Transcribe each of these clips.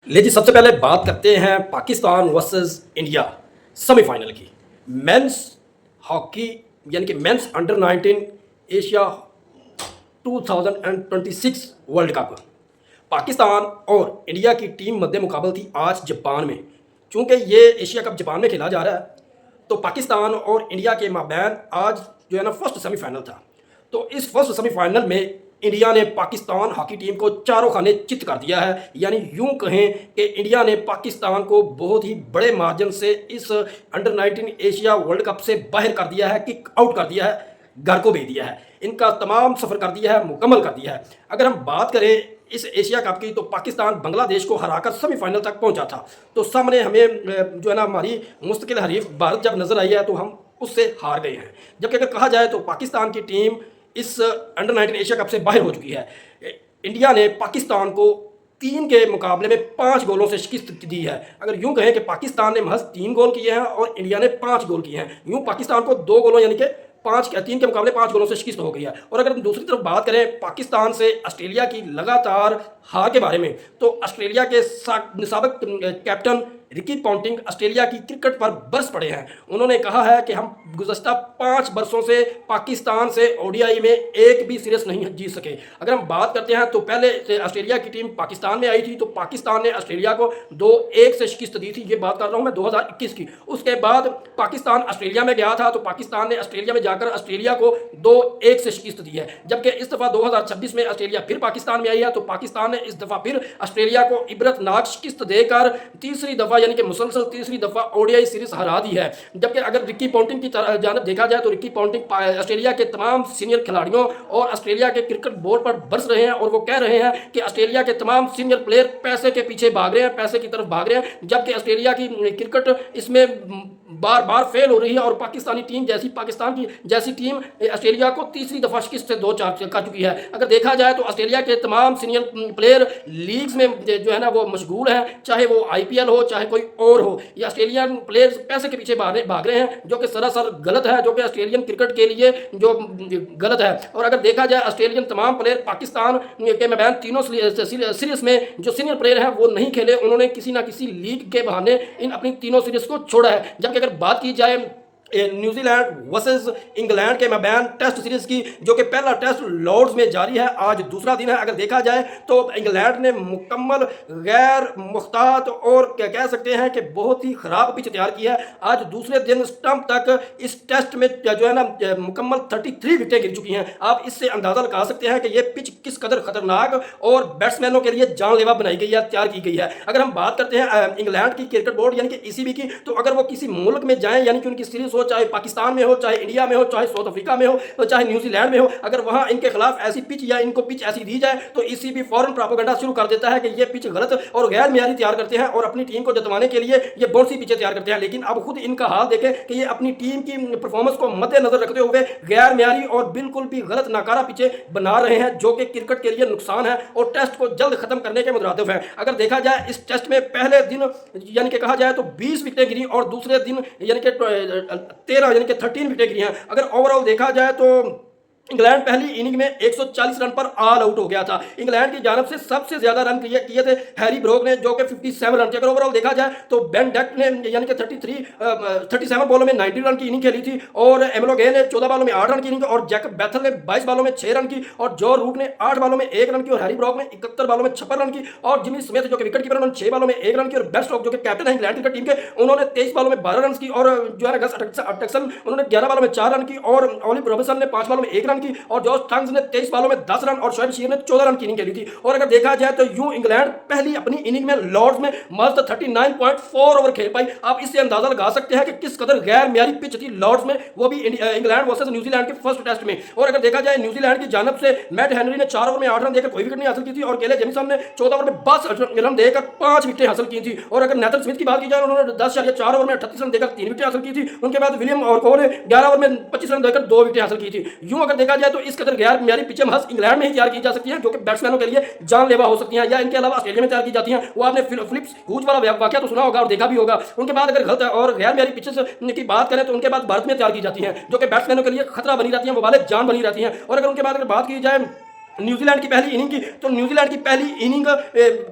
ले जी, सबसे पहले बात करते हैं पाकिस्तान वर्सेस इंडिया सेमीफाइनल की। मेंस हॉकी यानी कि men's under 19 Asia 2026 World Cup. Pakistan और इंडिया की टीम मध्य मुकाबल थी आज जापान में। चूंकि ये एशिया कप जापान में खेला जा रहा है, तो पाकिस्तान और इंडिया के माबैन आज जो है ना फर्स्ट सेमीफाइनल था। तो इस फर्स्ट सेमीफाइनल में इंडिया ने पाकिस्तान हॉकी टीम को चारों खाने चित कर दिया है। यानी यूं कहें कि इंडिया ने पाकिस्तान को बहुत ही बड़े मार्जिन से इस अंडर 19 एशिया वर्ल्ड कप से बाहर कर दिया है, किक आउट कर दिया है, घर को भेज दिया है, इनका तमाम सफ़र कर दिया है, मुकम्मल कर दिया है। अगर हम बात करें इस एशिया कप की, तो पाकिस्तान बांग्लादेश को हराकर सेमीफाइनल तक पहुंचा था। तो सामने हमें जो है ना हमारी मुस्तकिल हरीफ भारत जब नज़र आई है, तो हम उससे हार गए हैं। जबकि अगर कहा जाए तो पाकिस्तान की टीम इस अंडर 19 एशिया कप से बाहर हो चुकी है। इंडिया ने पाकिस्तान को 3 के मुकाबले में 5 गोलों से शिकस्त दी है। अगर यूं कहें कि पाकिस्तान ने महज 3 गोल किए हैं और इंडिया ने 5 गोल किए हैं, यूं पाकिस्तान को 2 गोलों यानी कि 3 के मुकाबले 5 गोलों से शिकस्त हो गई है। और अगर दूसरी तरफ बात करें पाकिस्तान से ऑस्ट्रेलिया की लगातार हार के बारे में, तो ऑस्ट्रेलिया के साबिक कैप्टन रिकी पॉन्टिंग ऑस्ट्रेलिया की क्रिकेट पर बरस पड़े हैं। उन्होंने कहा है कि हम गुज़श्ता 5 बरसों से पाकिस्तान से ओडीआई में एक भी सीरीज नहीं जीत सके। अगर हम बात करते हैं तो पहले से ऑस्ट्रेलिया की टीम पाकिस्तान में आई थी, तो पाकिस्तान ने ऑस्ट्रेलिया को 2-1 से शिकस्त दी थी। ये बात कर रहा हूँ मैं 2021 की। उसके बाद पाकिस्तान ऑस्ट्रेलिया में गया था, तो पाकिस्तान ने ऑस्ट्रेलिया में जाकर ऑस्ट्रेलिया को 2-1 से शिकस्त दी है। जबकि इस दफ़ा 2026 में ऑस्ट्रेलिया फिर पाकिस्तान में आई है, तो पाकिस्तान ने इस दफ़ा फिर ऑस्ट्रेलिया को इबरतनाक शिकस्त देकर तीसरी दफ़ा यानी कि मुसलसल तीसरी दफा ओडीआई सीरीज हरा दी है। जबकि अगर रिकी पॉन्टिंग की जानब देखा जाए, तो रिकी पॉन्टिंग ऑस्ट्रेलिया के तमाम सीनियर खिलाड़ियों और ऑस्ट्रेलिया के क्रिकेट बोर्ड पर बरस रहे हैं और वो कह रहे हैं कि ऑस्ट्रेलिया के तमाम सीनियर प्लेयर पैसे के पीछे भाग रहे हैं, पैसे की तरफ भाग रहे हैं। जबकि ऑस्ट्रेलिया की क्रिकेट इसमें बार बार फेल हो रही है और पाकिस्तानी टीम पाकिस्तान की जैसी टीम ऑस्ट्रेलिया को तीसरी दफा शिकस्त से 2-4 कर चुकी है। अगर देखा जाए तो ऑस्ट्रेलिया के तमाम सीनियर प्लेयर लीग्स में जो है ना वो मशगूल हैं, चाहे वो आईपीएल हो चाहे कोई और हो। ये ऑस्ट्रेलियन प्लेयर्स पैसे के पीछे भाग रहे हैं, जो कि सरासर गलत है, जो कि ऑस्ट्रेलियन क्रिकेट के लिए जो गलत है। और अगर देखा जाए ऑस्ट्रेलियन तमाम प्लेयर पाकिस्तान के मैदान तीनों सीरीज में जो सीनियर प्लेयर हैं वो नहीं खेले, उन्होंने किसी ना किसी लीग के बहाने इन अपनी तीनों सीरीज को छोड़ा है। जबकि अगर बात की जाए न्यूजीलैंड वर्सेस इंग्लैंड के माबैन टेस्ट सीरीज की, जो कि पहला टेस्ट लॉर्ड्स में जारी है, आज दूसरा दिन है। अगर देखा जाए तो इंग्लैंड ने मुकम्मल गैर मुख्तात और क्या कह सकते हैं कि बहुत ही ख़राब पिच तैयार की है। आज दूसरे दिन स्टंप तक इस टेस्ट में जो है ना मुकम्मल 33 विकेटें गिर चुकी हैं। आप इससे अंदाज़ा लगा सकते हैं कि यह पिच किस कदर खतरनाक और बैट्समैनों के लिए जानलेवा बनाई गई है, तैयार की गई है। अगर हम बात करते हैं इंग्लैंड की क्रिकेट बोर्ड यानी कि ईसीबी की, तो अगर वो किसी मुल्क में जाएँ यानी कि उनकी सीरीज हो, चाहे पाकिस्तान में हो, चाहे इंडिया में हो, चाहे साउथ अफ्रीका में हो, तो चाहे न्यूजीलैंड में हो, अगर वहां इनके खिलाफ ऐसी पिच या इनको पिच ऐसी दी जाए, तो इसी भी फौरन प्रोपेगेंडा शुरू कर देता है कि ये पिच गलत और गैर मियारी तैयार करते हैं और अपनी टीम को जतवाने के लिए ये बहुत सी पिचें तैयार करते हैं। लेकिन अब खुद इनका हाल देखें कि ये अपनी टीम की परफॉर्मेंस को मद्देनजर रखते हुए गैर मियारी और बिल्कुल भी गलत नाकारा पिचें बना रहे हैं, जो कि क्रिकेट के लिए नुकसान है और टेस्ट को जल्द खत्म करने के मुतरादिफ है। अगर देखा जाए इस टेस्ट में पहले दिन यानी कि कहा जाए तो 20 विकेटें गिरी और दूसरे दिन यानी कि 13 यानी कि 13 विकेटें गिरी हैं। अगर ओवरऑल देखा जाए तो इंग्लैंड पहली इनिंग में 140 रन पर ऑल आउट हो गया था। इंग्लैंड की जानब से सबसे ज्यादा रन किए थे हैरी ब्रोक ने, जो कि 57 रन थे। अगर ओवरऑल देखा जाए तो बेन डेक ने यानी कि 37 बॉलों में 90 रन की इनिंग खेली थी और एमलो गे ने 14 बॉलों में 8 रन की इनिंग और जैकब बैथल ने 22 बॉलों में 6 रन की और जो रूट ने 8 बॉलों में 1 रन की और हैरी ब्रोक ने 71 बॉलों में 56 रन की और जिमी स्मिथ जो कि विकेट कीपर उन्होंने 6 बॉलों में 1 रन की और बेन स्टोक्स जो कि कैप्टन है इंग्लैंड क्रिकेट टीम के, उन्होंने 23 बॉलों में 12 रन की और जो है अटक्सन उन्होंने 11 बॉलों में 4 रन की और ओलिव रॉबिन्सन ने 5 बॉलों में 1 रन की और जॉश ने 23 बॉलों में 10 रन और शोएब बशीर ने 14 रन की इनिंग खेली थी। और अगर देखा जाए तो यूं इंग्लैंड पहली अपनी इनिंग में लॉर्ड्स में मस्त 39.4 ओवर खेल पाई। आप इससे अंदाजा लगा सकते हैं कि किस कदर गैर मियारी पिच थी लॉर्ड्स में, वो भी इंग्लैंड वर्सेस न्यूजीलैंड के फर्स्ट टेस्ट में। और अगर देखा जाए न्यूजीलैंड की जानब से मैट हेनरी ने 4 ओवर में 8 रन देकर कोई विकेट नहीं हासिल की थी और केले जेमिसन ने 14 ओवर में 22 रन देकर 5 विकेटें हासिल की थी। और अगर नेथन स्मिथ की बात की जाए, उन्होंने 10.4 ओवर में 38 रन देकर 3 विकेटें हासिल की थी। उनके बाद विलियम और को ने 11 ओवर में 25 रन देकर 2 विकेटें हासिल की थी। यूं अगर देखा जाए तो इस कदर गैर मियारी पिचें महज इंग्लैंड में ही तैयार की जा सकती हैं, जो कि बैट्समैनों के लिए जानलेवा हो सकती हैं, या इनके अलावा ऑस्ट्रेलिया में तैयार की जाती हैं। वो आपने फिलिप्स ह्यूज वाला वाकया तो सुना होगा और देखा भी होगा। उनके बाद अगर गलत और गैर मियारी पिचेस की बात करें तो उनके बाद भारत में तैयार की जाती हैं, जो कि बैट्समैनों के लिए खतरा बनी रहती हैं, वो वाले जान बनी रहती हैं। और अगर उनके बाद अगर बात की जाए न्यूजीलैंड की पहली इनिंग की, तो न्यूजीलैंड की पहली इनिंग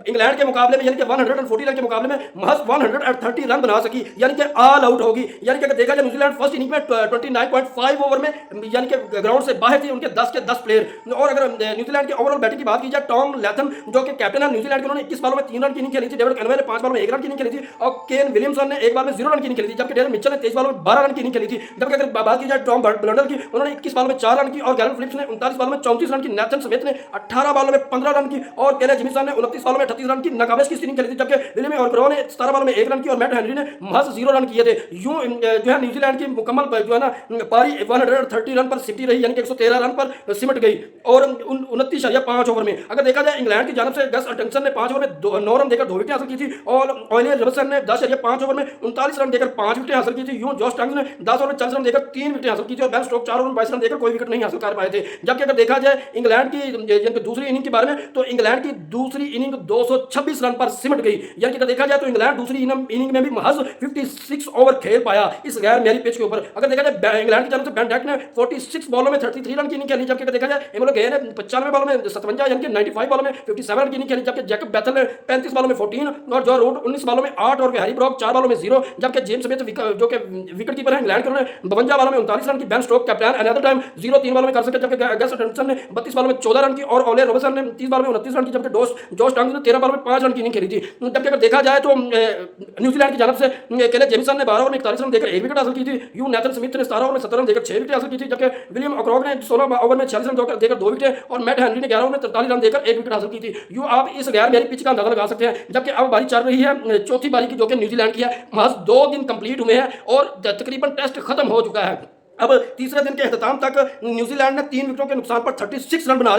इंग्लैंड के मुकाबले में यानी कि 140 रन के मुकाबले में महज 130 रन बना सकी, यानी कि ऑल आउट होगी। यानी कि अगर देखा जाए न्यूजीलैंड फर्स्ट इनिंग में 29.5 ओवर में यानी कि ग्राउंड से बाहर थे उनके 10 के 10 प्लेयर। और अगर न्यूजीलैंड की ओवरऑल बैटिंग की बात की जाए, टॉम लैथम जो कि कैप्टन है न्यूजीलैंड के, उन्होंने 21 बालों में 3 रन की इनिंग खेली थी, डेविड कैनवे ने 5 बालों में 1 रन की इनिंग खेली थी, और केन विलियमसन ने 1 बाल में 0 रन की इनिंग खेली थी, जबकि डेविड मिचेल ने 23 बालों में 12 रन की इनिंग खेली थी। जबकि अगर बात की जाए टॉम ब्लंडर की, उन्होंने 21 बालों में 4 रन की, और गैरन फिलिप्स ने 39 बालों में 34 रन की, नेथन स्मिथ ने 18 बालों में 15 रन की, और केने जिमिसन ने 29 बालों में 38 रन की नाकाबिश की इनिंग खेली थी, जबकि विलियम ऑरग्रो ने 17 बालों में 1 रन की, और मैट हेनरी ने महज 0 रन किए थे। यूं जो है न्यूजीलैंड की मुकम्मल जो है ना पारी 130 रन पर सिमटी रही, यानी कि 113 रन पर सिमट गई, और 29.5 ओवर में। अगर देखा जाए इंग्लैंड की जानब से गस एटकिंसन ने 5 ओवर में 9 रन देकर 2 विकेट हासिल की थी, और ऑलिवर रॉबर्टसन ने 10.5 ओवर में 39 रन देकर 5 विकेट हासिल की थी। यूं जॉश टंग्स ने 10 ओवर में 40 रन देकर 3 विकेट हासिल की थी, और बेन स्टोक्स 4 ओवर में 22 रन देकर कोई विकेट नहीं हासिल कर पाए थे। जबकि अगर देखा जाए इंग्लैंड की दूसरी इनिंग के बारे में, तो इंग्लैंड की दूसरी इनिंग 226 रन पर सिमट गई। यानी कि अगर देखा जाए तो इंग्लैंड दूसरी इनिंग में भी महज 56 ओवर खेल पाया इस गैर मैरी पिच के ऊपर। अगर देखा जाए इंग्लैंड की जानब से बेन डेक ने 46 बॉलों में 33 रन की इनिंग खेली, जबकि अगर देखा जाए एमिलो गे ने 95 बॉलों में 57 यानी कि 95 बॉलों में 57 रन की इनिंग खेली, जबकि जैकब बेथल ने 35 बॉलों में 14, और जॉ रूट 19 बॉलों में 8, और हैरी ब्रॉक 4 बॉलों में 0, जबकि जेम्स स्मिथ जो कि विकेट कीपर है इंग्लैंड के, उन्होंने 52 बॉलों में 39 रन की। Ben Stokes captain another time 0 3 बॉलों में कर सके, जबकि गस एटकिंसन ने 32 बॉलों में 14 रन की, और ऑलिवर रॉबर्टसन ने 30 बॉलों में 29 रन की, जबकि जॉश टंग्स ने 13 बॉलों में 5 रन की इनिंग खेली थी। जबकि अगर देखा जाए तो न्यूजीलैंड की जानब से केने जेमिसन ने 12 ओवर में 41 रन देकर 1 विकेट हासिल की थी। यूं नेथन स्मिथ ने 17 ओवर में 17 रन देकर 6 विकेट हासिल की थी, जबकि विलियम ऑक्रोग ने 16 ओवर में 46 रन देकर 2 विकेट, और मैट हेनरी ने 11 ओवर में 43 रन देकर 1 विकेट हासिल की थी। यूं आप इस गैर मैरी पिच का अंदाजा लगा सकते हैं। जबकि अब बारी चल रही है चौथी बारी की, जो कि न्यूजीलैंड की है। महज 2 दिन कंप्लीट हुए हैं और तकरीबन टेस्ट खत्म हो चुका है। अब तीसरे दिन के अख्ताम तक न्यूजीलैंड ने 3 विकेटों के नुकसान पर 36 रन बना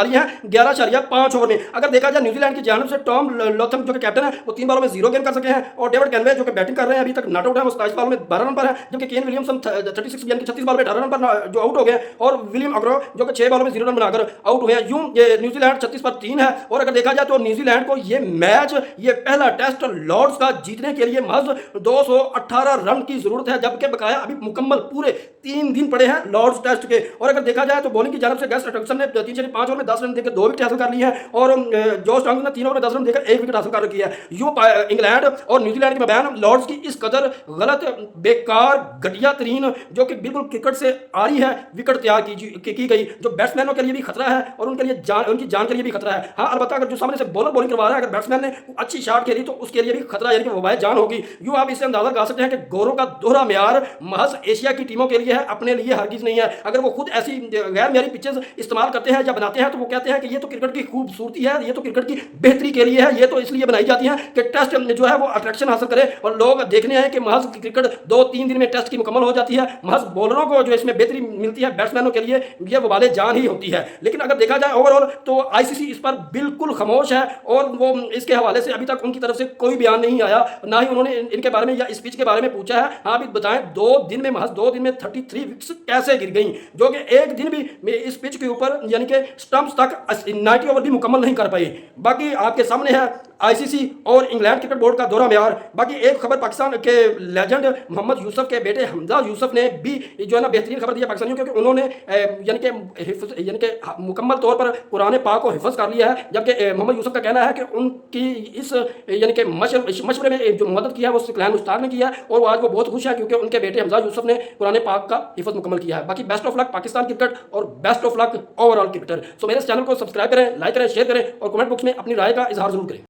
लिए हैं 11.5 ओवर में। अगर देखा जाए न्यूजीलैंड की जानब से टॉम लॉथम जो कि कैप्टन है, वो 3 बॉलों में 0 गेंद कर सके हैं, और डेविड कैनवे जो कि बैटिंग कर रहे हैं अभी तक नॉट आउट है, वो 27 बॉलों में 12 रन पर है, जबकि केन विलियमसन 36 यानी कि 36 बॉल में 18 रन पर जो आउट हो गए, और विलियम ऑक्रो जो कि 6 बॉलों में 0 रन बनाकर आउट हुए हैं। यूं न्यूजीलैंड 36 पर 3 है। और अगर देखा जाए तो न्यूजीलैंड को ये मैच, ये पहला टेस्ट लॉर्ड्स का जीतने के लिए महज 218 रन की जरूरत है, जबकि बकाया अभी मुकम्मल पूरे 3 दिन पड़े हैं लॉर्ड्स टेस्ट के। और अगर देखा जाए तो बॉलिंग की जानब से गस एटकिंसन ने 3.5 ओवर में 10 रन देकर 2 विकेट हासिल कर ली है, और जॉश टंग्स ने 3 ओवर में 10 रन देकर 1 विकेट हासिल कर रखी है। यूं इंग्लैंड और न्यूजीलैंड के मबैन लॉर्ड्स की इस कदर गलत, बेकार, घटिया तरीन जो कि बिल्कुल क्रिकेट से आ रही है विकेट तैयार की गई, जो बैट्समैनों के लिए भी खतरा है और उनके लिए उनकी जान के लिए भी खतरा है। हाँ, अलबत्ता अगर जो सामने से बॉलर बॉलिंग करवा रहा है, अगर बैट्समैन ने अच्छी शॉट खेली तो उसके लिए भी खतरा, यानी कि वबाए जान होगी। यूं आप इससे अंदाजा लगा सकते हैं कि गौरों का दोहरा म्यार महज एशिया की टीमों के लिए है, अपने लिए हरगिज नहीं है। अगर वो खुद ऐसी गैर मैरी पिचेस इस्तेमाल करते हैं या बनाते हैं, तो वो कहते हैं कि ये तो क्रिकेट की खूबसूरती है, ये तो क्रिकेट की बेहतरी के लिए है, ये तो इसलिए बनाई जाती है कि टेस्ट जो है वो अट्रैक्शन हासिल करे और लोग देखने आए कि महज क्रिकेट 2-3 दिन में टेस्ट की मुकम्मल हो जाती है। महज बॉलरों को जो इसमें बेहतरी मिलती है, बैट्समैनों के लिए ये वबाले जान ही होती है। लेकिन अगर देखा जाए ओवरऑल तो आईसीसी इस पर बिल्कुल खामोश है, और वो इसके हवाले से अभी तक उनकी तरफ से कोई बयान नहीं आया, ना ही उन्होंने इनके बारे में या इस पिच के बारे में पूछा है। हाँ, अभी बताएं 2 दिन में, महज 2 दिन में 33 विकेट्स कैसे गिर गई, जो कि एक दिन भी इस पिच के ऊपर यानी कि स्टंप्स तक 90 ओवर भी मुकम्मल नहीं कर पाए। बाकी आपके सामने है आईसीसी और इंग्लैंड क्रिकेट बोर्ड का दौरा म्यार। बाकी एक खबर पाकिस्तान के लेजेंड मोहम्मद यूसुफ के बेटे हमजा यूसुफ ने भी जो है ना बेहतरीन खबर दी है पाकिस्तानियों को, क्योंकि उन्होंने यानी कि मुकम्मल तौर पर कुरान पाक को हिफ्ज़ कर लिया है। जबकि मोहम्मद यूसुफ का कहना है कि उनकी इस यानी कि मशवरे में जो मदद किया है वो सिकलैन उस्ताद ने किया है, और वो आज वो बहुत खुश है क्योंकि उनके बेटे हमजा यूसुफ ने कुरान पाक का हिफ्ज़ मुकम्मल किया है। बाकी best of luck Pakistan cricket और best of luck overall cricketer. So मेरे इस चैनल को सब्सक्राइब करें, लाइक करें, शेयर करें, और कमेंट बॉक्स में अपनी राय का इजहार जरूर करें।